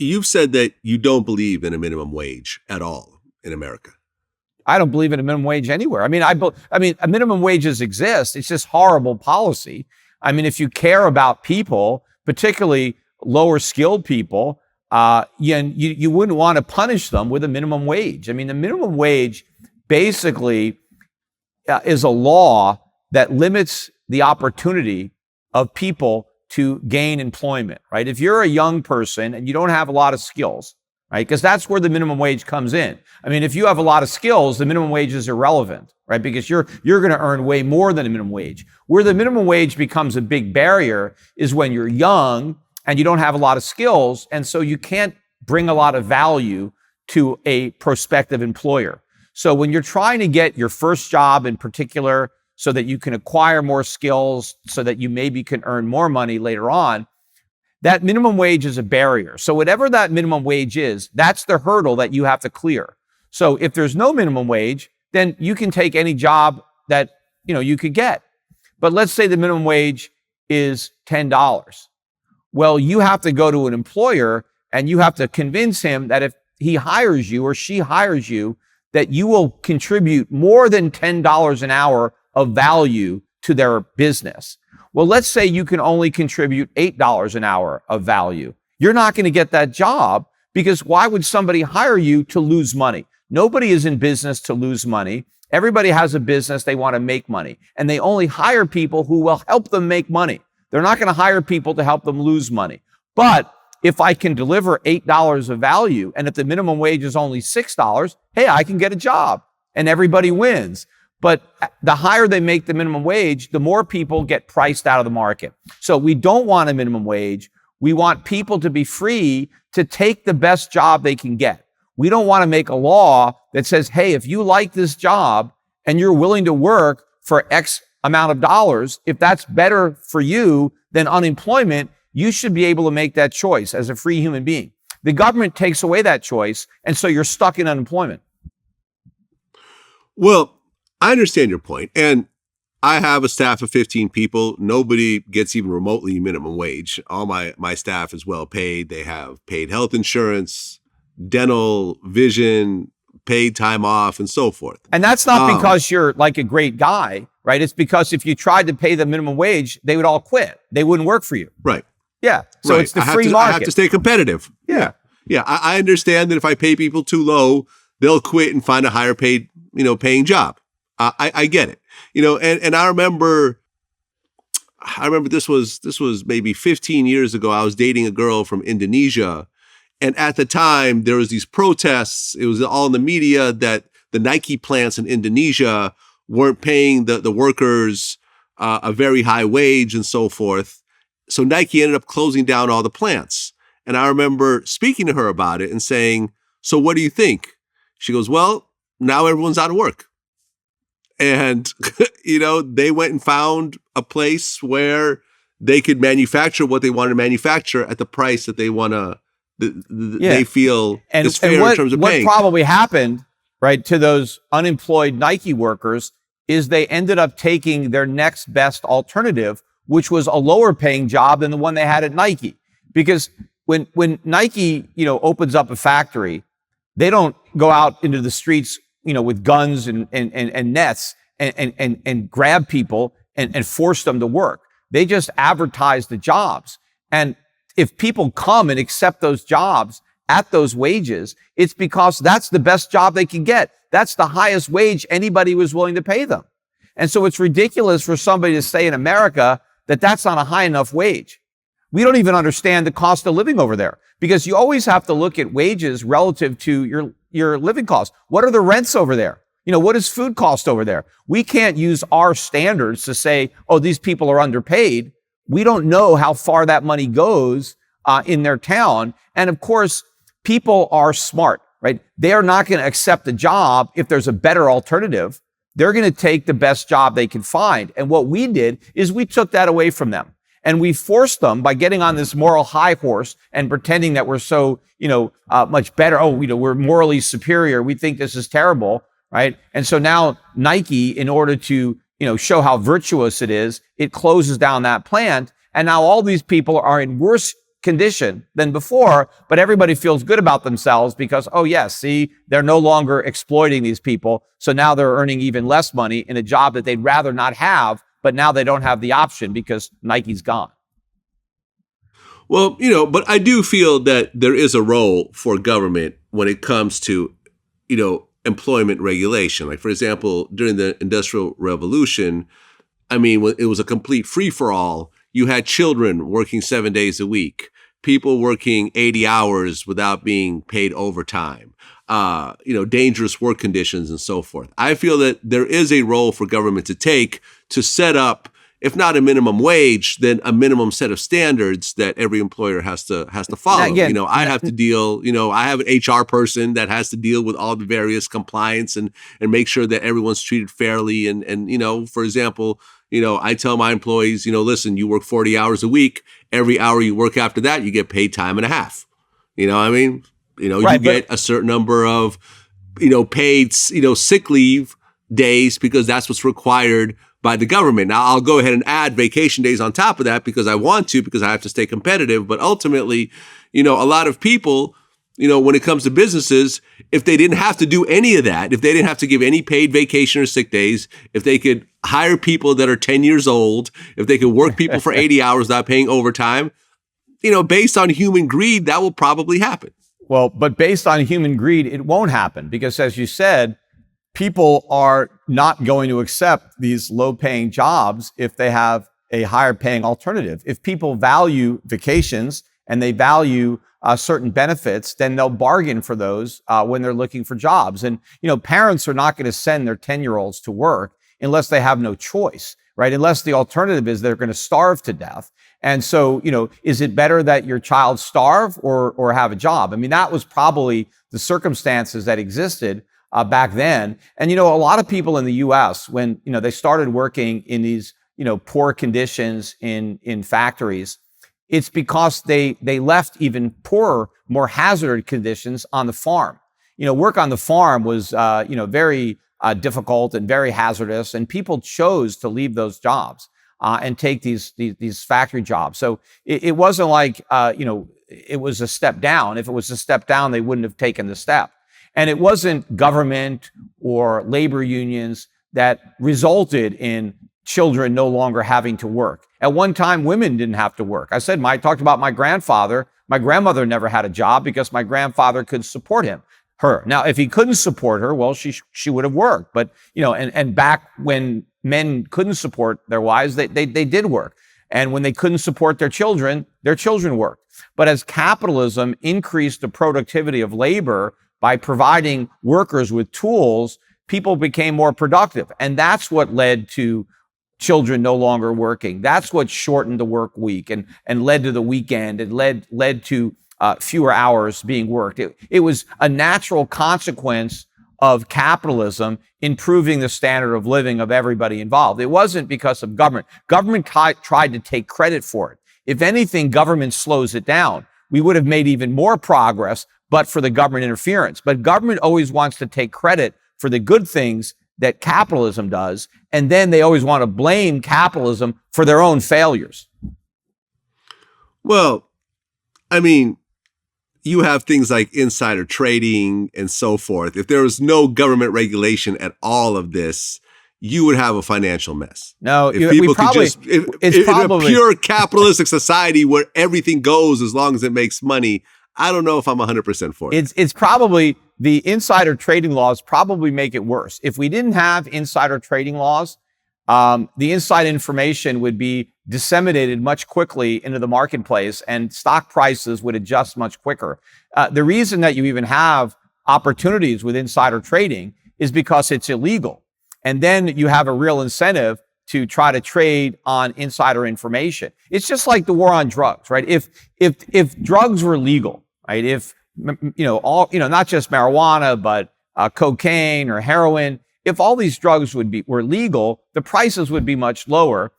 You've said that you don't believe in a minimum wage at all in America. I don't believe in a minimum wage anywhere. I mean, a minimum wages exist. It's just horrible policy. I mean, if you care about people, particularly lower skilled people, you wouldn't want to punish them with a minimum wage. I mean, the minimum wage basically is a law that limits the opportunity of people to gain employment, right? If you're a young person and you don't have a lot of skills, right? Because that's where the minimum wage comes in. I mean, if you have a lot of skills, the minimum wage is irrelevant, right? Because you're going to earn way more than a minimum wage. Where the minimum wage becomes a big barrier is when you're young and you don't have a lot of skills, and so you can't bring a lot of value to a prospective employer. So when you're trying to get your first job in particular, so that you can acquire more skills, so that you maybe can earn more money later on, that minimum wage is a barrier. So whatever that minimum wage is, that's the hurdle that you have to clear. So if there's no minimum wage, then you can take any job that you could get. But let's say the minimum wage is $10. Well, you have to go to an employer and you have to convince him that if he hires you or she hires you, that you will contribute more than $10 an hour of value to their business. Well, let's say you can only contribute $8 an hour of value. You're not going to get that job, because why would somebody hire you to lose money? Nobody is in business to lose money. Everybody has a business, they want to make money, and they only hire people who will help them make money. They're not going to hire people to help them lose money. But if I can deliver $8 of value, and if the minimum wage is only $6, hey, I can get a job and everybody wins. But the higher they make the minimum wage, the more people get priced out of the market. So we don't want a minimum wage. We want people to be free to take the best job they can get. We don't want to make a law that says, hey, if you like this job and you're willing to work for X amount of dollars, if that's better for you than unemployment, you should be able to make that choice as a free human being. The government takes away that choice, and so you're stuck in unemployment. Well, I understand your point, and I have a staff of 15 people. Nobody gets even remotely minimum wage. All my staff is well paid. They have paid health insurance, dental, vision, paid time off, and so forth. And that's not because you're like a great guy, right? It's because if you tried to pay the minimum wage, they would all quit. They wouldn't work for you. Right. Yeah. So right. It's the free market. I have to stay competitive. Yeah. Yeah. I understand that if I pay people too low, they'll quit and find a higher paid, paying job. I get it. And I remember this was maybe 15 years ago. I was dating a girl from Indonesia. And at the time, there was these protests. It was all in the media that the Nike plants in Indonesia weren't paying the workers a very high wage and so forth. So Nike ended up closing down all the plants. And I remember speaking to her about it and saying, so what do you think? She goes, well, now everyone's out of work. And, they went and found a place where they could manufacture what they want to manufacture at the price that they want to, they feel is fair in terms of paying. What probably happened, right, to those unemployed Nike workers is they ended up taking their next best alternative, which was a lower paying job than the one they had at Nike. Because when Nike, opens up a factory, they don't go out into the streets, with guns and nets and grab people and force them to work. They just advertise the jobs. And if people come and accept those jobs at those wages, it's because that's the best job they can get. That's the highest wage anybody was willing to pay them. And so it's ridiculous for somebody to say in America that that's not a high enough wage. We don't even understand the cost of living over there, because you always have to look at wages relative to your living costs. What are the rents over there? What does food cost over there? We can't use our standards to say, oh, these people are underpaid. We don't know how far that money goes in their town. And of course, people are smart, right? They are not going to accept a job if there's a better alternative. They're going to take the best job they can find. And what we did is we took that away from them. And we forced them by getting on this moral high horse and pretending that we're so, much better. Oh, we're morally superior. We think this is terrible, right? And so now Nike, in order to, show how virtuous it is, it closes down that plant. And now all these people are in worse condition than before, but everybody feels good about themselves because, oh yes, see, they're no longer exploiting these people. So now they're earning even less money in a job that they'd rather not have, but now they don't have the option because Nike's gone. Well, but I do feel that there is a role for government when it comes to, employment regulation. Like, for example, during the Industrial Revolution, I mean, when it was a complete free-for-all, you had children working 7 days a week, people working 80 hours without being paid overtime, dangerous work conditions and so forth. I feel that there is a role for government to take to set up, if not a minimum wage, then a minimum set of standards that every employer has to follow. Again, I have to deal, I have an HR person that has to deal with all the various compliance and make sure that everyone's treated fairly. And for example, I tell my employees, listen, you work 40 hours a week. Every hour you work after that, you get paid time and a half. Right, you get a certain number of, paid, sick leave days because that's what's required by the government. Now, I'll go ahead and add vacation days on top of that because I want to, because I have to stay competitive. But ultimately, a lot of people, when it comes to businesses, if they didn't have to do any of that, if they didn't have to give any paid vacation or sick days, if they could hire people that are 10 years old, if they could work people for 80 hours without paying overtime, based on human greed, that will probably happen. Well, but based on human greed, it won't happen because, as you said, people are not going to accept these low-paying jobs if they have a higher-paying alternative. If people value vacations and they value certain benefits, then they'll bargain for those when they're looking for jobs. And, parents are not going to send their 10-year-olds to work unless they have no choice, right? Unless the alternative is they're going to starve to death. And so, is it better that your child starve or have a job? I mean, that was probably the circumstances that existed back then. And, a lot of people in the U.S., when, they started working in these, poor conditions in factories, it's because they left even poorer, more hazardous conditions on the farm. Work on the farm was, very difficult and very hazardous, and people chose to leave those jobs and take these factory jobs. So it wasn't like, it was a step down. If it was a step down, they wouldn't have taken the step. And it wasn't government or labor unions that resulted in children no longer having to work. At one time, women didn't have to work. I talked about my grandfather. My grandmother never had a job because my grandfather could support her. Now, if he couldn't support her, well, she would have worked. But, and back when men couldn't support their wives, they did work. And when they couldn't support their children worked. But as capitalism increased the productivity of labor by providing workers with tools, people became more productive. And that's what led to children no longer working. That's what shortened the work week and led to the weekend and led to fewer hours being worked. It was a natural consequence of capitalism improving the standard of living of everybody involved. It wasn't because of government. Government tried to take credit for it. If anything, government slows it down. We would have made even more progress but for the government interference. But government always wants to take credit for the good things that capitalism does, and then they always want to blame capitalism for their own failures. Well, I mean, you have things like insider trading and so forth. If there was no government regulation at all of this, you would have a financial mess. No, if people could just, in a pure capitalistic society where everything goes as long as it makes money, I don't know if I'm 100% for it. It's probably, the insider trading laws probably make it worse. If we didn't have insider trading laws, the inside information would be disseminated much quickly into the marketplace and stock prices would adjust much quicker. The reason that you even have opportunities with insider trading is because it's illegal. And then you have a real incentive to try to trade on insider information. It's just like the war on drugs, right? If drugs were legal, right? If, not just marijuana, but cocaine or heroin, if all these drugs were legal, the prices would be much lower,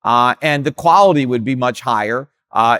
and the quality would be much higher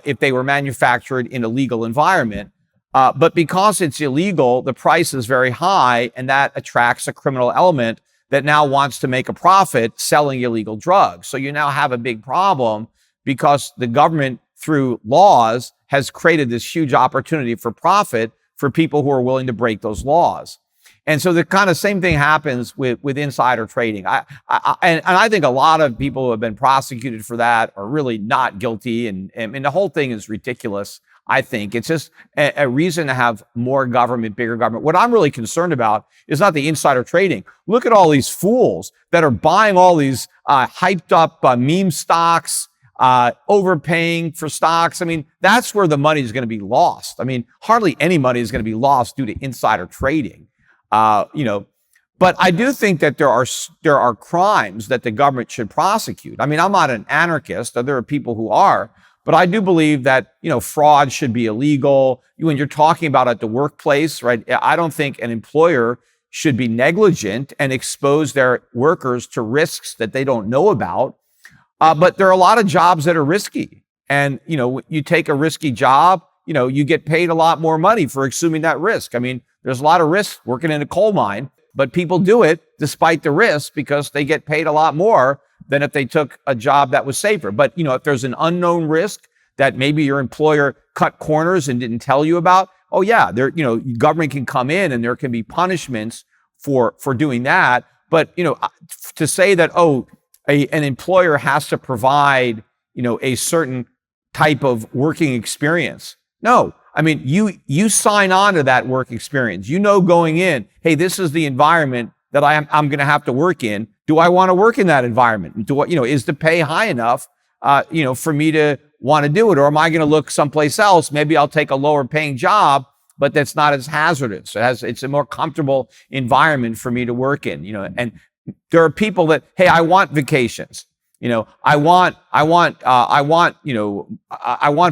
if they were manufactured in a legal environment. But because it's illegal, the price is very high, and that attracts a criminal element that now wants to make a profit selling illegal drugs. So you now have a big problem because the government, through laws, has created this huge opportunity for profit for people who are willing to break those laws. And so the kind of same thing happens with insider trading. And I think a lot of people who have been prosecuted for that are really not guilty. And the whole thing is ridiculous. I think it's just a reason to have more government, bigger government. What I'm really concerned about is not the insider trading. Look at all these fools that are buying all these hyped up meme stocks, overpaying for stocks. I mean, that's where the money is going to be lost. I mean, hardly any money is going to be lost due to insider trading. But I do think that there are crimes that the government should prosecute. I mean, I'm not an anarchist. There are people who are, but I do believe that, fraud should be illegal. When you're talking about at the workplace, right? I don't think an employer should be negligent and expose their workers to risks that they don't know about. But there are a lot of jobs that are risky. And, you take a risky job, you get paid a lot more money for assuming that risk. I mean, there's a lot of risk working in a coal mine, but people do it despite the risk because they get paid a lot more than if they took a job that was safer. But, if there's an unknown risk that maybe your employer cut corners and didn't tell you about, oh yeah, government can come in and there can be punishments for doing that. But, to say that, an employer has to provide, a certain type of working experience. No, I mean, you sign on to that work experience. Going in, hey, this is the environment that I'm going to have to work in. Do I want to work in that environment? Is the pay high enough, for me to want to do it? Or am I going to look someplace else? Maybe I'll take a lower paying job, but that's not as hazardous. It's a more comfortable environment for me to work in, and there are people that, hey, I want vacations. I want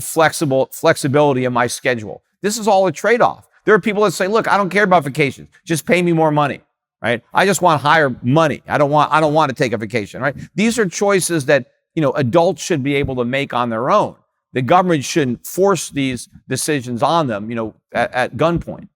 flexibility in my schedule. This is all a trade-off. There are people that say, look, I don't care about vacations. Just pay me more money, right? I just want higher money. I don't want to take a vacation, right? These are choices that, adults should be able to make on their own. The government shouldn't force these decisions on them, at gunpoint.